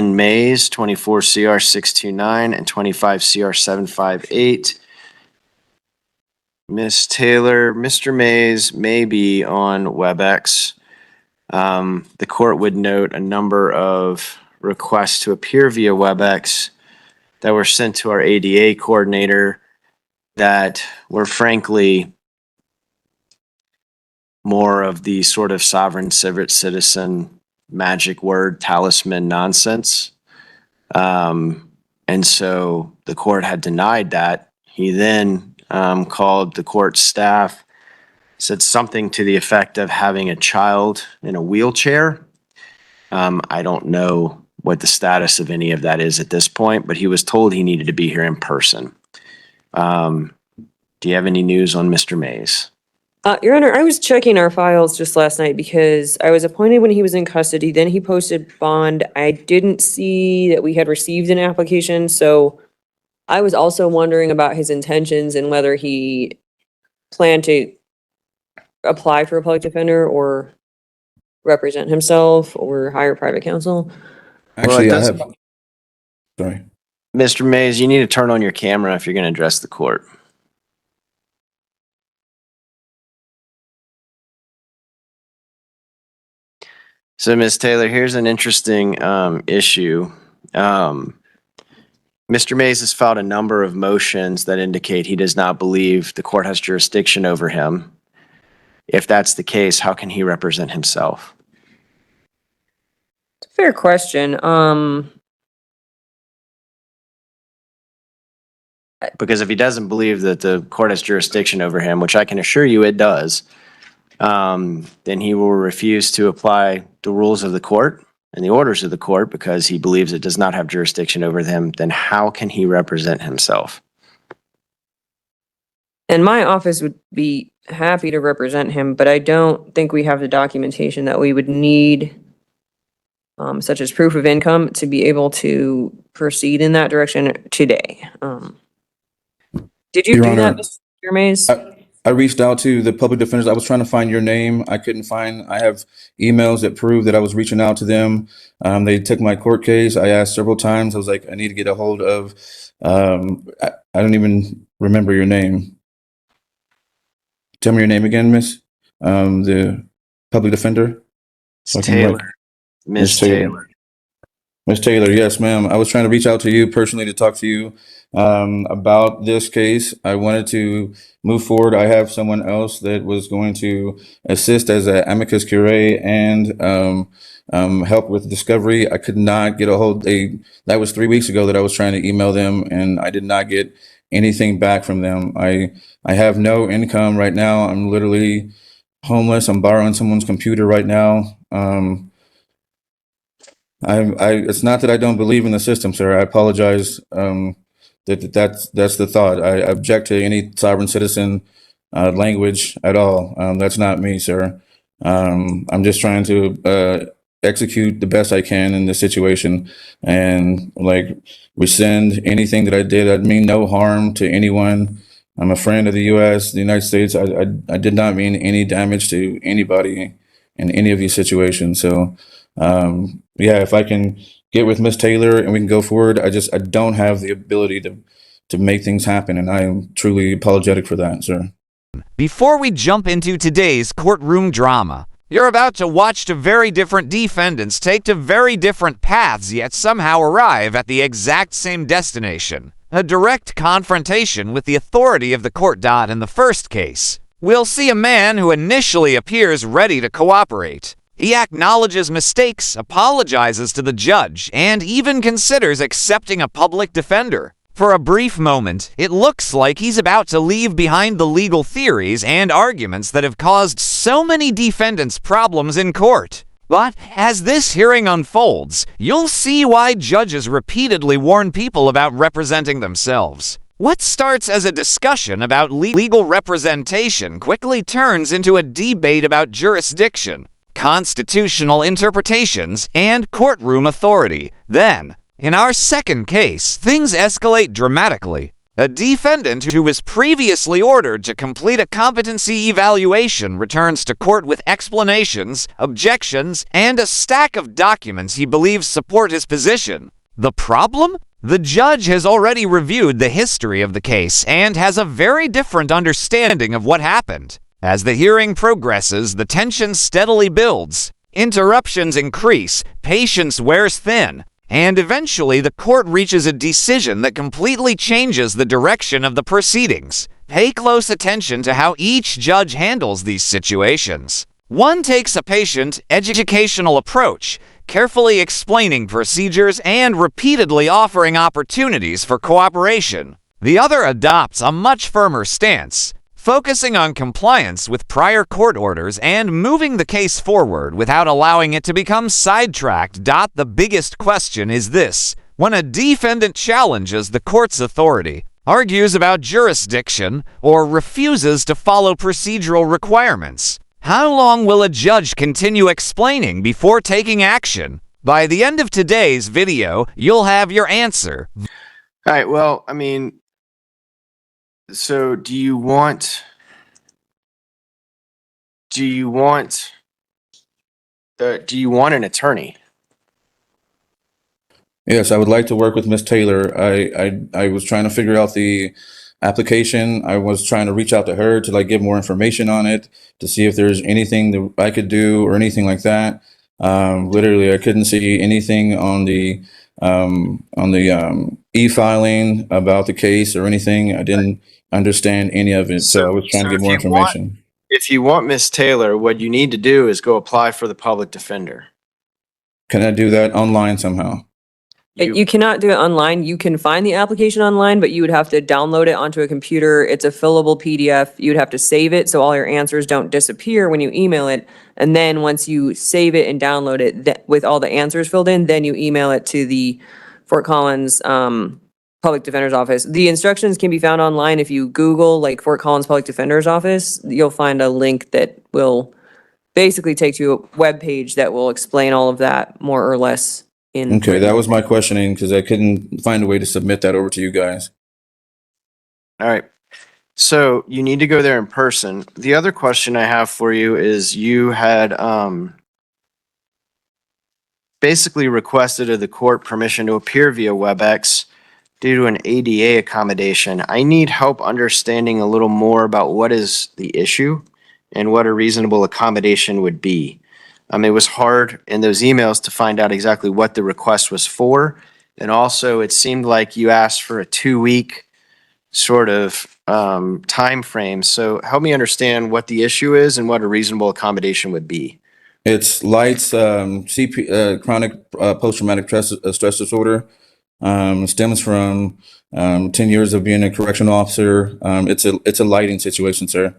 Mays, 24 CR 629 and 25 CR 758. Ms. Taylor, Mr. Mays may be on WebEx. The court would note a number of requests to appear via WebEx that were sent to our ADA coordinator that were frankly more of the sort of sovereign citizen magic word talisman nonsense. And so the court had denied that. He then called the court staff, said something to the effect of having a child in a wheelchair. I don't know what the status of any of that is at this point, but he was told he needed to be here in person. Do you have any news on Mr. Mays? Your Honor, I was checking our files just last night because I was appointed when he was in custody. Then he posted bond. I didn't see that we had received an application, so I was also wondering about his intentions and whether he planned to apply for a public defender or represent himself or hire private counsel. Actually, I have. Sorry. Mr. Mays, you need to turn on your camera if you're going to address the court. So, Ms. Taylor, here's an interesting issue. Mr. Mays has filed a number of motions that indicate he does not believe the court has jurisdiction over him. If that's the case, how can he represent himself? It's a fair question. Because if he doesn't believe that the court has jurisdiction over him, which I can assure you it does, then he will refuse to apply the rules of the court and the orders of the court because he believes it does not have jurisdiction over them. Then how can he represent himself? And my office would be happy to represent him, but I don't think we have the documentation that we would need, such as proof of income, to be able to proceed in that direction today. Did you Your do Honor, that, Mr. Mays? I reached out to the public defenders. I was trying to find your name. I couldn't find. I have emails that prove that I was reaching out to them. They took my court case. I asked several times. I was like, I need to get a hold of. I don't even remember your name. Tell me your name again, Miss. The public defender. It's Taylor. Ms. Taylor. Ms. Taylor, yes, ma'am. I was trying to reach out to you personally to talk to you about this case. I wanted to move forward. I have someone else that was going to assist as an amicus curiae and help with discovery. I could not get a hold. That was 3 weeks ago that I was trying to email them, and I did not get anything back from them. I have no income right now. I'm literally homeless. I'm borrowing someone's computer right now. It's not that I don't believe in the system, sir. I apologize. That's the thought. I object to any sovereign citizen language at all. That's not me, sir. I'm just trying to execute the best I can in this situation and rescind anything that I did. I mean no harm to anyone. I'm a friend of the U.S., the United States. I did not mean any damage to anybody in any of these situations. So, yeah, if I can get with Miss Taylor and we can go forward, I don't have the ability to make things happen, and I am truly apologetic for that, sir. Before we jump into today's courtroom drama, you're about to watch two very different defendants take two very different paths, yet somehow arrive at the exact same destination. A direct confrontation with the authority of the court. In the first case, we'll see a man who initially appears ready to cooperate. He acknowledges mistakes, apologizes to the judge, and even considers accepting a public defender. For a brief moment, it looks like he's about to leave behind the legal theories and arguments that have caused so many defendants problems in court. But as this hearing unfolds, you'll see why judges repeatedly warn people about representing themselves. What starts as a discussion about legal representation quickly turns into a debate about jurisdiction, constitutional interpretations, and courtroom authority. Then, in our second case, things escalate dramatically. A defendant who was previously ordered to complete a competency evaluation returns to court with explanations, objections, and a stack of documents he believes support his position. The problem? The judge has already reviewed the history of the case and has a very different understanding of what happened. As the hearing progresses, the tension steadily builds. Interruptions increase, patience wears thin, and eventually the court reaches a decision that completely changes the direction of the proceedings. Pay close attention to how each judge handles these situations. One takes a patient, educational approach, carefully explaining procedures and repeatedly offering opportunities for cooperation. The other adopts a much firmer stance, focusing on compliance with prior court orders and moving the case forward without allowing it to become sidetracked. The biggest question is this: when a defendant challenges the court's authority, argues about jurisdiction, or refuses to follow procedural requirements, how long will a judge continue explaining before taking action? By the end of today's video, you'll have your answer. All right, well, I mean, so do you want an attorney? Yes, I would like to work with Ms. Taylor. I was trying to figure out the application. I was trying to reach out to her to like get more information on it, to see if there's anything that I could do or anything like that. Literally, I couldn't see anything on the e-filing about the case or anything. I didn't understand any of it, so I was trying to get more information. If you want Miss Taylor, what you need to do is go apply for the public defender. Can I do that online somehow? You cannot do it online. You can find the application online, but you would have to download it onto a computer. It's a fillable PDF. You'd have to save it so all your answers don't disappear when you email it. And then once you save it and download it with all the answers filled in, then you email it to the Fort Collins Public Defender's Office. The instructions can be found online. If you Google like Fort Collins Public Defender's Office, you'll find a link that will basically take you to a web page that will explain all of that more or less. Okay, that was my questioning because I couldn't find a way to submit that over to you guys. All right. So you need to go there in person. The other question I have for you is you had basically requested of the court permission to appear via WebEx due to an ADA accommodation. I need help understanding a little more about what is the issue and what a reasonable accommodation would be. It was hard in those emails to find out exactly what the request was for. And also it seemed like you asked for a 2-week sort of time frame. So help me understand what the issue is and what a reasonable accommodation would be. It's Light's chronic post-traumatic stress disorder. Stems from 10 years of being a correctional officer. It's a lighting situation, sir.